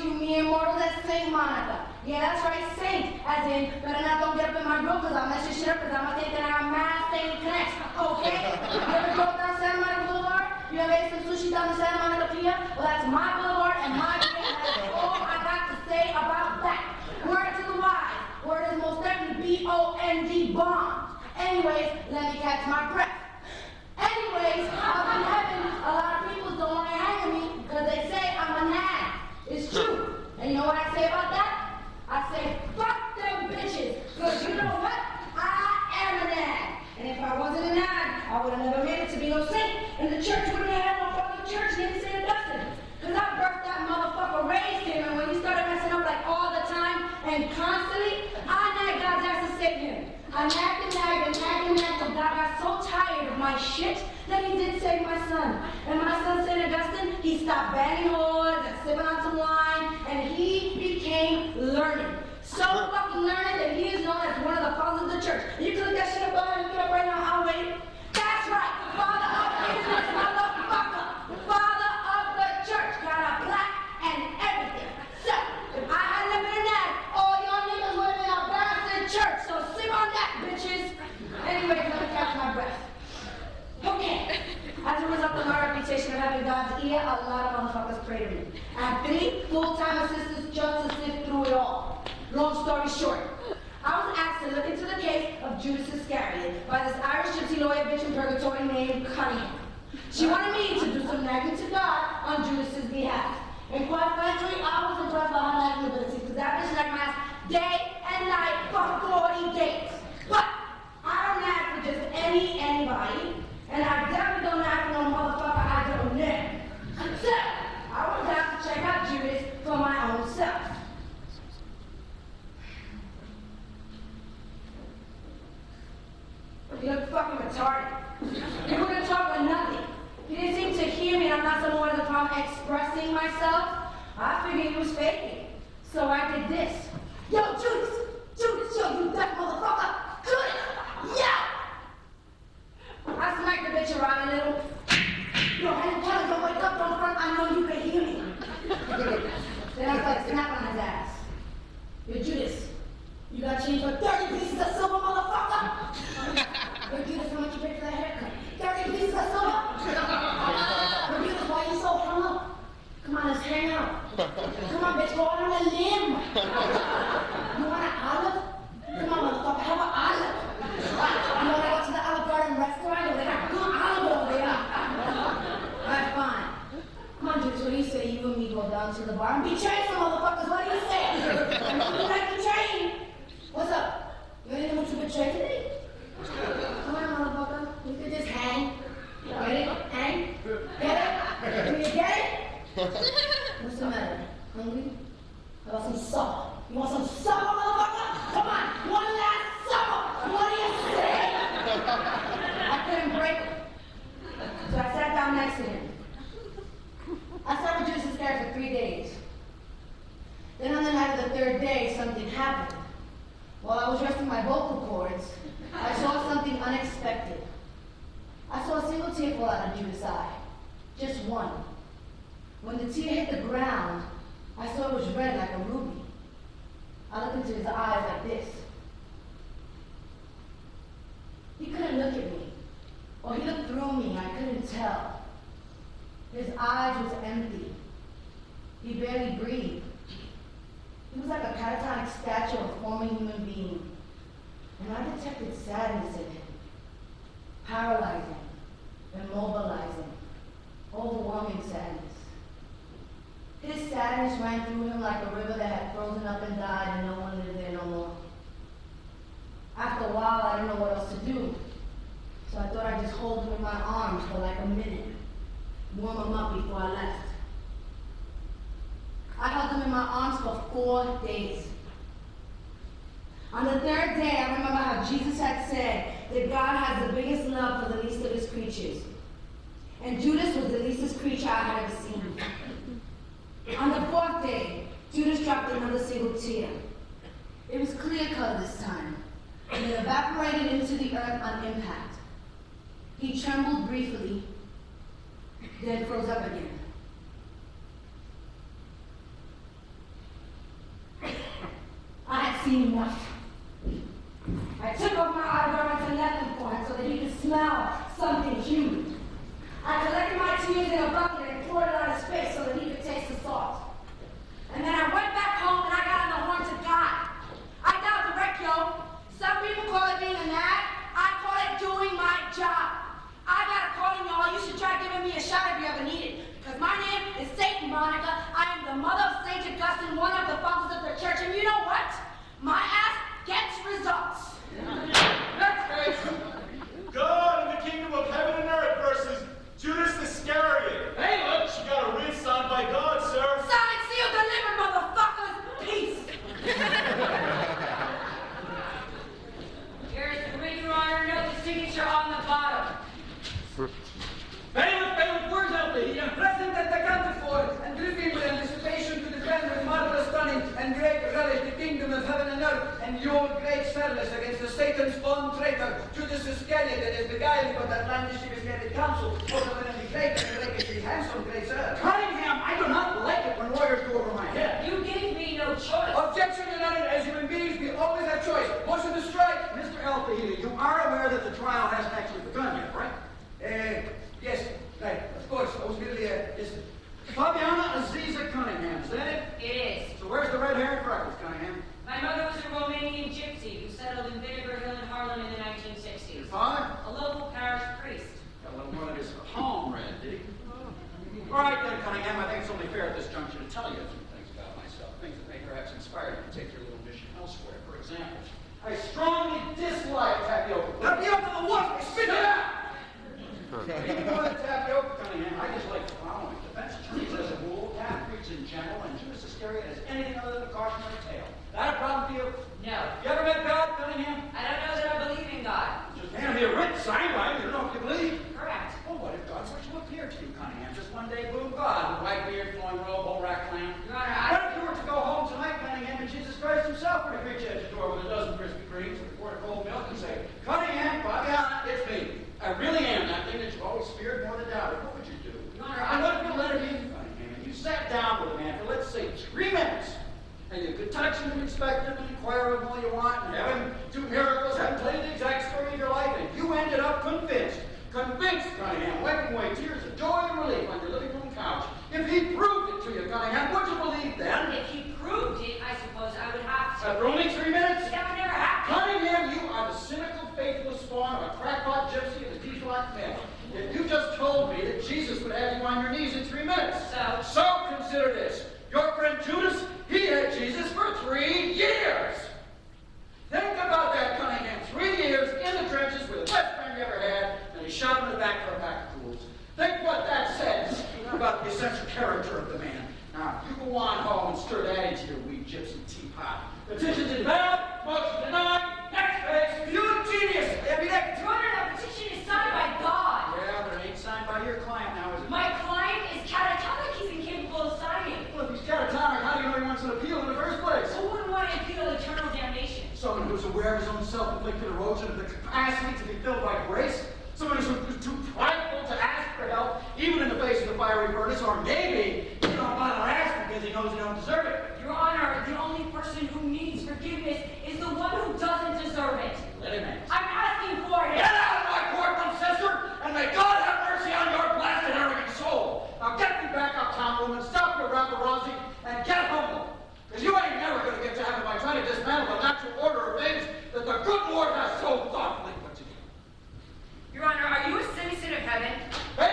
you mere mortals as Saint Monica. Yeah, that's right, Saint. As in, better not don't get up in my grill because I'll mess your shit up because I'm going to think that I got mad Saint connects. Okay? You ever drove down Santa Monica Boulevard? You ever ate some sushi down the Santa Monica Pier? Well, that's my boulevard and my pier. That's all I got to say about that. Word to the wise. Word is most definitely B-O-N-D, bond. Anyways, let me catch my breath. Anyways, up in heaven, a lot of people don't want to hang with me because they say I'm a nag. It's true. And you know what I say about that? I say, fuck them bitches. Because you know what? I am a nag. And if I wasn't a nag, I would have never made it to be no saint. And the church wouldn't have had no fucking church named St. Augustine. Because I birthed that motherfucker, raised him, and when he started messing up like all the time and constantly, I nagged God's ass to save him. I nagged and nagged and nagged and nagged until God got so tired of my shit that he did save my son. And my son, St. Augustine, he stopped banging whores and sipping on some wine, and he became learned. So fucking learned that he is known as one of the fathers of the church. You click that shit up and look it up right now, I'll wait. That's right, father of business, motherfucker. Father of the church, got a plaque and everything. So, if I hadn't been a nag, all y'all niggas would have been a bastard church. So sip on that, bitches. Anyways, let me catch my breath. Okay. As a result of my reputation of having God's ear, a lot of motherfuckers pray to me. I have 3 full-time assistants just to sift through it all. Long story short, I was asked to look into the case of Judas Iscariot by this Irish gypsy lawyer bitch in purgatory named Cunningham. She wanted me to do some nagging to God on Judas's behalf. And quite frankly, I was impressed by her nagging abilities because that bitch nagged my ass day and night for 40 days. But I don't nag for just anybody. And I definitely don't nag for no motherfucker I don't know. So, I was out to check out Judas for my own self. He looked fucking retarded. He wouldn't talk with nothing. He didn't seem to hear me, and I'm not someone who has a problem expressing myself. I figured he was faking. So I did this. Yo, Judas! Judas, yo, you deaf motherfucker! Judas! Yo! I smacked the bitch around a little. Yo, Henry Kelly, don't wake up, don't front, I know you can hear me. Then I started snapping on his ass. Yo, Judas, you got change for 30 pieces of silver, motherfucker? Yo, Judas, how much you paid for that haircut? 30 pieces of silver? Yo, Judas, why you so hung up? Come on, let's hang out. Come on, bitch, go out on a limb. You want an olive? Come on, motherfucker, have an olive. You want to go to the Olive Garden restaurant? They got good olive over there. Alright, fine. Come on, Judas, what do you say? You and me go down to the bar and betray some motherfuckers. What do you say? You like betraying? What's up? You ain't know what you betrayed today? Come on, motherfucker. You could just hang. Get it? Hang? Get it? Do you get it? What's the matter? Hungry? How about some supper? You want some supper, motherfucker? Come on, one last supper! What do you say? I couldn't break it. So I sat down next to him. I sat with Judas Iscariot for 3 days. Then on the night of the 3rd day, something happened. While I was resting my vocal cords, I saw something unexpected. I saw a single tear fall out of Judas' eye. Just one. When the tear hit the ground, I saw it was red like a ruby. I looked into his eyes like this. He couldn't look at me. Or he looked through me, I couldn't tell. His eyes was empty. He barely breathed. He was like a catatonic statue of a former human being. And I detected sadness in him. Paralyzing, immobilizing, overwhelming sadness. His sadness ran through him like a river that had frozen up and died and no one lived there no more. After a while, I didn't know what else to do. So I thought I'd just hold him in my arms for like a minute, warm him up before I left. I held him in my arms for 4 days. On the 3rd day, I remember how Jesus had said that God has the biggest love for the least of his creatures. And Judas was the leastest creature I had ever seen. On the 4th day, Judas dropped another single tear. It was clear-cut this time, and it evaporated into the earth on impact. He trembled briefly, then froze up again. seen enough. I took off my outer garments and left them for him so that he could smell something human. I collected my tears in a bucket and poured it on his face so that he could taste the salt. And then I went back home and I got on the horns of God. I got the wreck, yo. Some people call it being a nag. I call it doing my job. I got a calling, y'all. You should try giving me a shot if you ever need it. Because my name is Satan, Monica. I am the mother of St. Augustine, one of the fathers of the church. And you know what? My ass gets results. Next case. God in the kingdom of heaven and earth versus Judas Iscariot. Hey, look, she got a writ signed by God, sir. Signed, sealed, delivered, motherfuckers. Peace. Here's the ring, Your Honor. Note the signature on the bottom. Bailiff, words out there. Present at the counter for and gripping with anticipation to defend with marvelous cunning and great relish the kingdom of heaven and earth and your great service against the Satan's born traitor, Judas Iscariot, and his beguiled but outlandishly misguided counsel, both of them great and rakishly handsome, great sir. Cunningham, I do not like it when lawyers go over my head. You gave me no choice. Objection, Your Honor. As human beings, we always have choice. Motion to strike. Mr. Alfahili, you are aware that the trial hasn't actually begun yet, right? Yes, right. Of course. I was merely yes. Fabiana Aziza Cunningham, is that it? It is. So where's the red hair and freckles, Cunningham? My mother was a Romanian gypsy who settled in Vinegar Hill in Harlem in the 1960s. Your father? A local parish priest. Got a little more of his home red, did he? All right then, Cunningham. I think it's only fair at this juncture to tell you a few things about myself. Things that may perhaps inspire you to take your little mission elsewhere. For example, I strongly dislike tapioca. Tapioca the what? Spit it out! Even more than tapioca, Cunningham, I dislike the following. Defense attorneys as a rule, half-breeds in general, and Judas Iscariot as anything other than a cautionary tale. That a problem for you? No. You ever met God, Cunningham? I don't know that I believe in God. Just hand me a written sign, right? You don't know if you believe. Correct. Well, what if God were to appear to you, Cunningham? Just one day, boom, God, with white beard, flowing robe, whole rack lamp. Your Honor, What if you were to go home tonight, Cunningham, and Jesus Christ himself were to greet you at your door with a dozen Krispy Kremes and a quart of cold milk and say, Cunningham, Fabiana, it's me. I really am that thing that you've always feared more than doubted. What would you do? Your Honor, And what if you let it in, Cunningham, and you sat down with a man for, let's say, 3 minutes, and you could touch him and inspect him and inquire of him all you want, and have him do miracles, have him tell you the exact story of your life, and you ended up convinced, Cunningham, wiping away tears of joy and relief on your living room couch. If he proved it to you, Cunningham, would you believe then? if he proved it, I suppose I would have to. After only 3 minutes? That would never happen. Cunningham, you are the cynical, faithless spawn of a crackpot gypsy and a diesel-like man. If you just told me that Jesus would have you on your knees in 3 minutes. So consider this. Your friend Judas, he had Jesus for 3 years. Think about that, Cunningham. 3 years in the trenches with the best friend you ever had, and he shot him in the back for a pack of fools. Think what that says about the essential character of the man. Now, you go on home and stir that into your wee gypsy teapot. Petition's invalid, motion denied, next phase, you genius! Your Honor, the petition is signed by God. Yeah, but it ain't signed by your client now, is it? My client is catatonic. He's incapable of signing. Well, if he's catatonic, how do you know he wants an appeal in the first place? Who wouldn't want to appeal eternal damnation? Someone who's aware of his own self-inflicted erosion of the capacity to be filled by grace. Someone who's too prideful to ask for help, even in the face of the fiery furnace, or maybe he don't bother asking because he knows he don't deserve it. Your Honor, the only person who needs forgiveness is the one who doesn't deserve it. Let him ask. I'm